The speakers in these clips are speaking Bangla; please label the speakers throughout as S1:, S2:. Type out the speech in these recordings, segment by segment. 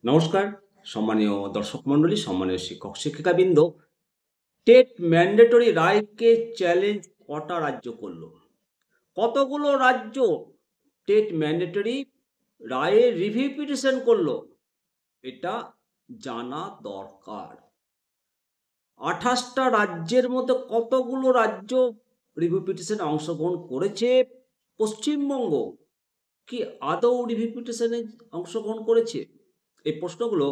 S1: নমস্কার, সম্মানীয় দর্শক মণ্ডলী, সম্মানীয় শিক্ষক শিক্ষিকাবৃন্দ। টেট ম্যান্ডেটরি রায়কে চ্যালেঞ্জ কটা রাজ্য করল? কতগুলো রাজ্য টেট ম্যান্ডেটরি রায়ের রিভিউ পিটিশন করলো? এটা জানা দরকার। ২৮টা রাজ্যের মধ্যে কতগুলো রাজ্য রিভিউ পিটিশনে অংশগ্রহণ করেছে? পশ্চিমবঙ্গ কি আদৌ রিভিউ পিটিশনে অংশগ্রহণ করেছে? এই প্রশ্নগুলো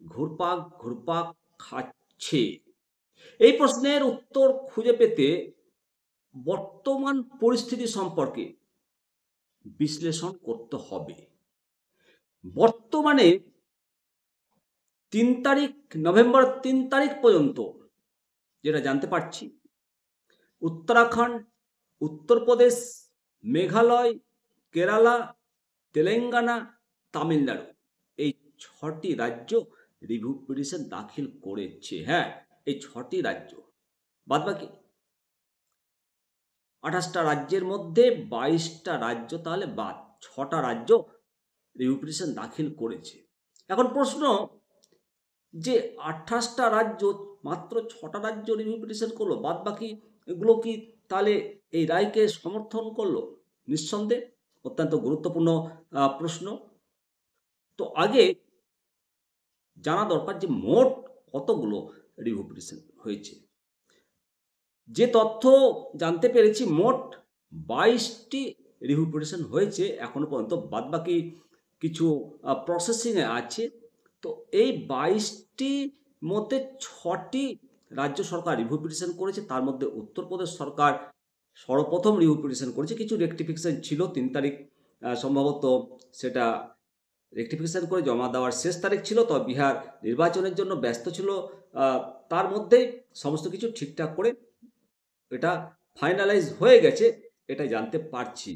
S1: ঘুরপাক ঘুরপাক খাচ্ছে। এই প্রশ্নের উত্তর খুঁজে পেতে বর্তমান পরিস্থিতি সম্পর্কে বিশ্লেষণ করতে হবে। বর্তমানে ৩ তারিখ, নভেম্বর ৩ তারিখ পর্যন্ত যেটা জানতে পারছি, উত্তরাখণ্ড, উত্তরপ্রদেশ, মেঘালয়, কেরালা, তেলেঙ্গানা, তামিলনাড়ু, এই ৬টি রাজ্য রিভিউ পিটিশন দাখিল করেছে। হ্যাঁ, এই ৬টি রাজ্য। বাদবাকি ২৮টা রাজ্যের মধ্যে ২২টা রাজ্য তাহলে বাদ। ৬টা রাজ্য রিভিউ পিটিশন দাখিল করেছে। এখন প্রশ্ন, যে ২৮টা রাজ্য, মাত্র ৬টা রাজ্য রিভিউ পিটিশন করলো, বাদবাকি এগুলো কি তাহলে এই রায়কে সমর্থন করলো? নিঃসন্দেহে অত্যন্ত গুরুত্বপূর্ণ প্রশ্ন। তো আগে জানা দরকার যে মোট কতগুলো রিভিউ পিটিশন হয়েছে। যে তথ্য জানতে পেরেছি, মোট ২২টি রিভিউ পিটিশন হয়েছে এখনো পর্যন্ত, বাদবাকি কিছু প্রসেসিংয়ে আছে। তো এই ২২টি মধ্যে ৬টি রাজ্য সরকার রিভিউ পিটিশন করেছে। তার মধ্যে উত্তরপ্রদেশ সরকার সর্বপ্রথম রিভিউ পিটিশন করেছে। কিছু রেকটিফিকেশন ছিল, ৩ তারিখ সম্ভবত সেটা রেকটিফিকেশন করে জমা দেওয়ার শেষ তারিখ ছিল। তবে বিহার নির্বাচনের জন্য ব্যস্ত ছিল। তার মধ্যেই সমস্ত কিছু ঠিকঠাক করে এটা ফাইনালাইজ হয়ে গেছে, এটা জানতে পারছি।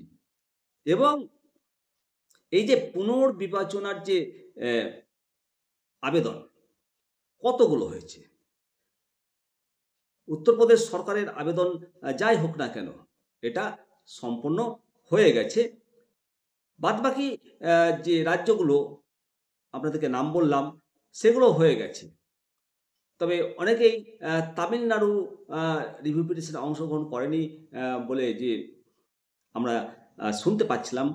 S1: এবং এই যে পুনর্বিবেচনার যে আবেদন কতগুলো হয়েছে, উত্তরপ্রদেশ সরকারের আবেদন যাই হোক না কেন, এটা সম্পন্ন হয়ে গেছে। বাদবাকি যে রাজ্যগুলো আপনাদেরকে নাম বললাম, সেগুলো হয়ে গেছে। তবে অনেকেই তামিলনাড়ু রিভিউ পিটিশনে অংশগ্রহণ করেনি বলে যে আমরা শুনতে পাচ্ছিলাম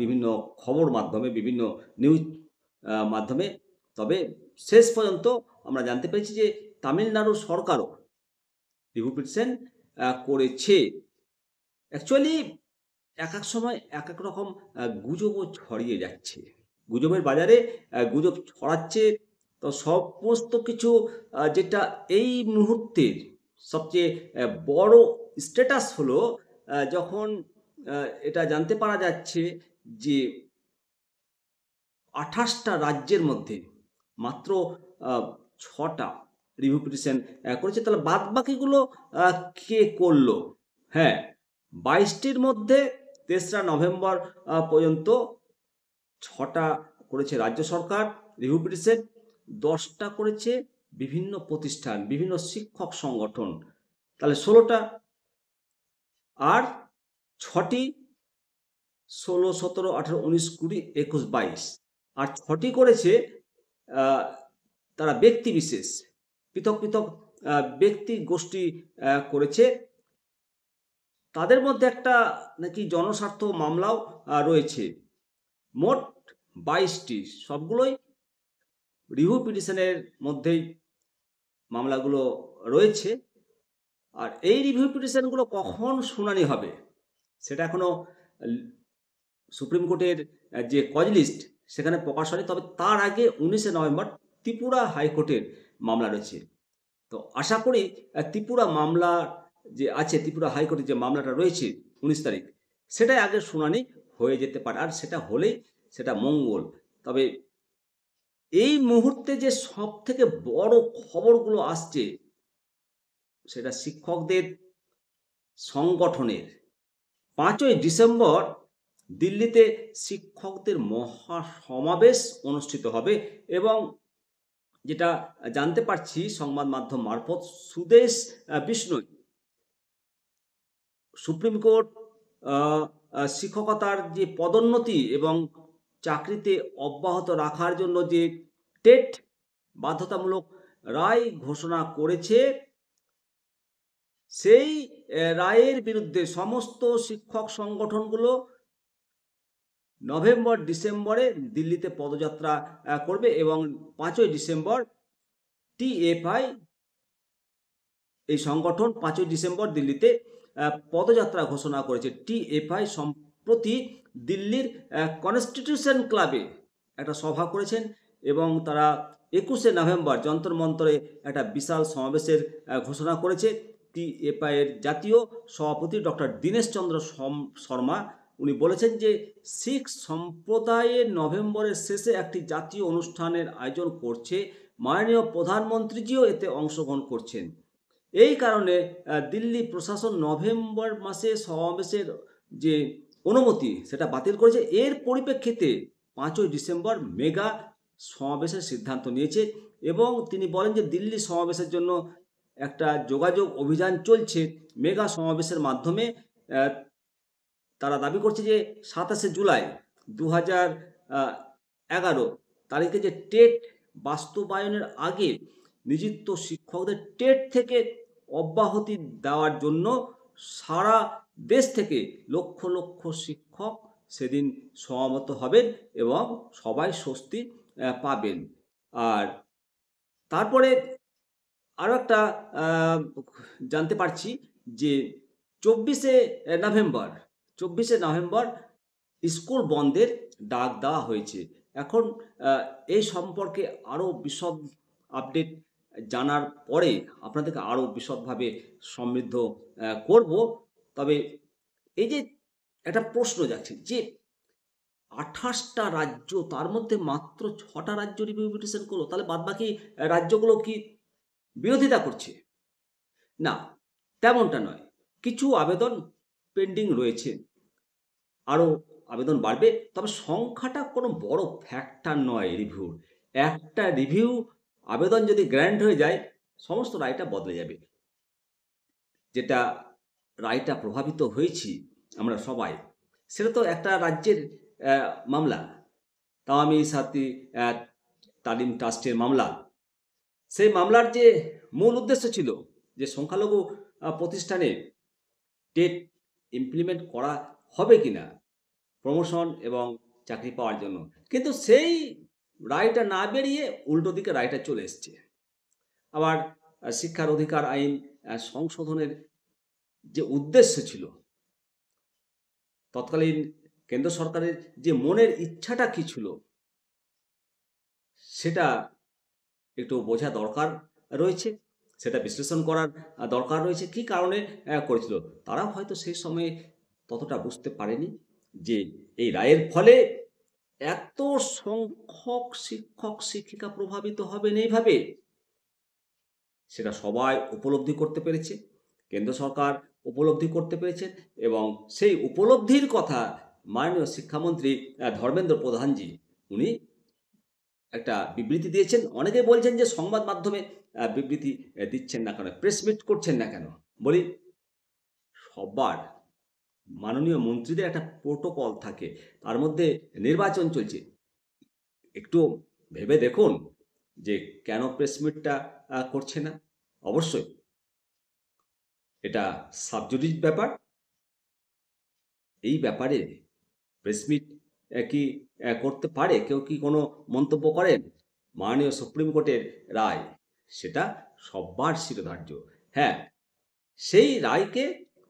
S1: বিভিন্ন খবর মাধ্যমে, বিভিন্ন নিউজ মাধ্যমে। তবে শেষ পর্যন্ত আমরা জানতে পেরেছি যে তামিলনাড়ু সরকারও রিভিউ পিটিশন করেছে। অ্যাকচুয়ালি এক এক সময় এক এক রকম গুজবও ছড়িয়ে যাচ্ছে। গুজবের বাজারে গুজব ছড়াচ্ছে। তো সমস্ত কিছু যেটা এই মুহূর্তের সবচেয়ে বড় স্ট্যাটাস হলো, যখন এটা জানতে পারা যাচ্ছে যে ২৮টা রাজ্যের মধ্যে মাত্র ৬টা রিভিউ পিটিশন করেছে। তাহলে বাদবাকিগুলো কে করলো? হ্যাঁ, ২২টির মধ্যে ৩রা নভেম্বর পর্যন্ত ৬টা করেছে রাজ্য সরকার রিভিউ পিটিশন, ১০টা করেছে বিভিন্ন প্রতিষ্ঠান, বিভিন্ন শিক্ষক সংগঠন, তাহলে ১৬টা। আর ৬টি ১৬, ১৭, ১৮, ১৯, ২০, ২১, ২২, আর ৬টি করেছে তারা ব্যক্তিবিশেষ, পৃথক পৃথক ব্যক্তি গোষ্ঠী করেছে। তাদের মধ্যে একটা নাকি জনস্বার্থ মামলাও রয়েছে। মোট ২২টি, সবগুলোই রিভিউ পিটিশনের মধ্যেই মামলাগুলো রয়েছে। আর এই রিভিউ পিটিশনগুলো কখন শুনানি হবে সেটা এখনো সুপ্রিম কোর্টের যে কজ লিস্ট সেখানে প্রকাশ হয়নি। তবে তার আগে ১৯শে নভেম্বর ত্রিপুরা হাইকোর্টের মামলা রয়েছে। তো আশা করি ত্রিপুরা মামলা যে আছে, ত্রিপুরা হাইকোর্টের যে মামলাটা রয়েছে ১৯ তারিখ, সেটাই আগে শুনানি হয়ে যেতে পারে। আর সেটা হলেই সেটা মঙ্গল। তবে এই মুহূর্তে যে সবথেকে বড় খবরগুলো আসছে, সেটা শিক্ষকদের সংগঠনের ৫ই ডিসেম্বর দিল্লিতে শিক্ষকদের মহাসমাবেশ অনুষ্ঠিত হবে। এবং যেটা জানতে পারছি সংবাদ মাধ্যম মারফত, সুদেশ বিষ্ণোই সুপ্রিম কোর্ট শিক্ষকতার যে পদোন্নতি এবং চাকরিতে অব্যাহত রাখার জন্য যে টেট বাধ্যতামূলক রায় ঘোষণা করেছে, সেই রায়ের বিরুদ্ধে সমস্ত শিক্ষক সংগঠনগুলো নভেম্বর ডিসেম্বরে দিল্লিতে পদযাত্রা করবে এবং 5ই ডিসেম্বর টিএফআই এই সংগঠন 5ই ডিসেম্বর দিল্লিতে পদযাত্রা ঘোষণা করেছে। টিএফআই সম্প্রতি দিল্লির কনস্টিটিউশন ক্লাবে একটা সভা করেছেন এবং তারা 21শে নভেম্বর যন্তর মন্তরে একটা বিশাল সমাবেশের ঘোষণা করেছে। টিএফআইয়ের জাতীয় সভাপতি ডক্টর দীনেশ চন্দ্র শর্মা উনি বলেছেন যে শিখ সম্প্রদায়ের নভেম্বরের শেষে একটি জাতীয় অনুষ্ঠানের আয়োজন করছে, মাননীয় প্রধানমন্ত্রীজিও এতে অংশগ্রহণ করছেন। এই কারণে দিল্লি প্রশাসন নভেম্বর মাসে সমাবেশের যে অনুমতি সেটা বাতিল করেছে। এর পরিপ্রেক্ষিতে 5ই ডিসেম্বর মেগা সমাবেশের সিদ্ধান্ত নিয়েছে এবং তিনি বলেন যে দিল্লি সমাবেশের জন্য একটা যোগাযোগ অভিযান চলছে। মেগা সমাবেশের মাধ্যমে তারা দাবি করছে যে 27শে জুলাই 2011 তারিখে যে টেট বাস্তবায়নের আগে নিযুক্ত শিক্ষকদের টেট থেকে অব্যাহতি দেওয়ার জন্য সারা দেশ থেকে লক্ষ লক্ষ শিক্ষক সেদিন সমবেত হবেন এবং সবাই স্বস্তি পাবেন। আর তারপরে আরও একটা জানতে পারছি যে 24শে নভেম্বর স্কুল বন্ধের ডাক দেওয়া হয়েছে। এখন এই সম্পর্কে আরও বিশদ আপডেট জানার পরে আপনাদেরকে আরও বিশদভাবে সমৃদ্ধ করব। তবে এই যে একটা প্রশ্ন যাচ্ছে যে 28টা রাজ্য, তার মধ্যে মাত্র 6টা রাজ্য রিভিউ পিটিশন করলো, তাহলে বাদবাকি রাজ্যগুলো কি বিরোধিতা করছে? না, তেমনটা নয়। কিছু আবেদন পেন্ডিং রয়েছে, আরও আবেদন বাড়বে। তবে সংখ্যাটা কোনো বড় ফ্যাক্টর নয় রিভিউর। একটা রিভিউ আবেদন যদি গ্র্যান্ট হয়ে যায়, সমস্ত রায়টা বদলে যাবে। যেটা রায়টা প্রভাবিত হয়েছি আমরা সবাই, সেটা তো একটা রাজ্যের মামলা, তাওয়ামি সাথী তালিম ট্রাস্টের মামলা। সেই মামলার যে মূল উদ্দেশ্য ছিল যে সংখ্যালঘু প্রতিষ্ঠানে টেট ইমপ্লিমেন্ট করা হবে কিনা প্রমোশন এবং চাকরি পাওয়ার জন্য, কিন্তু সেই রায়টা না বেরিয়ে উল্টো দিকে রায়টা চলে এসছে। আবার শিক্ষার অধিকার আইন সংশোধনের যে উদ্দেশ্য ছিল, তৎকালীন কেন্দ্র সরকারের যে মনের ইচ্ছাটা কি ছিল, সেটা একটু বোঝা দরকার রয়েছে, সেটা বিশ্লেষণ করার দরকার রয়েছে। কি কারণে করেছিল, তারা হয়তো সেই সময়ে ততটা বুঝতে পারেনি যে এই রায়ের ফলে এত সংখ্যক শিক্ষক শিক্ষিকা প্রভাবিত হবেন এইভাবে। সেটা সবাই উপলব্ধি করতে পেরেছে, কেন্দ্র সরকার উপলব্ধি করতে পেরেছেন এবং সেই উপলব্ধির কথা মাননীয় শিক্ষামন্ত্রী ধর্মেন্দ্র প্রধানজি উনি একটা বিবৃতি দিয়েছেন। অনেকে বলছেন যে সংবাদ মাধ্যমে বিবৃতি দিচ্ছেন না কেন, প্রেস মিট করছেন না কেন। বলি, সবার মাননীয় মন্ত্রীদের একটা প্রোটোকল থাকে, তার মধ্যে নির্বাচন চলছে। একটু ভেবে দেখুন যে কেন প্রেস মিটটা করছে না। অবশ্যই এটা সাবজুডিস ব্যাপার। এই ব্যাপারে প্রেস মিট কি করতে পারে? কেউ কি কোনো মন্তব্য করেন? মাননীয় সুপ্রিম কোর্টের রায়, সেটা সবার শিরোধার্য। হ্যাঁ, সেই রায়কে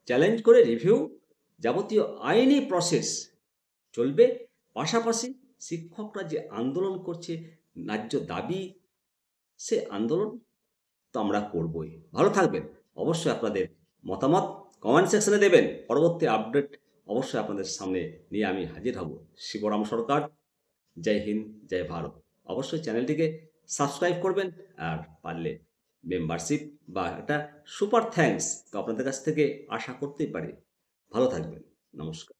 S1: চ্যালেঞ্জ করে রিভিউ, যাবতীয় আইনি প্রসেস চলবে। পাশাপাশি শিক্ষকরা যে আন্দোলন করছে, ন্যায্য দাবি, সে আন্দোলন তো আমরা করবই। ভালো থাকবেন। অবশ্যই আপনাদের মতামত কমেন্ট সেকশনে দেবেন। পরবর্তী আপডেট অবশ্যই আপনাদের সামনে নিয়ে আমি হাজির হব। শিবরাম সরকার। জয় হিন্দ, জয় ভারত। অবশ্যই চ্যানেলটিকে সাবস্ক্রাইব করবেন, আর পারলে মেম্বারশিপ বা একটা সুপার থ্যাঙ্কস তো আপনাদের কাছ থেকে আশা করতেই পারি। ভালো থাকবেন। নমস্কার।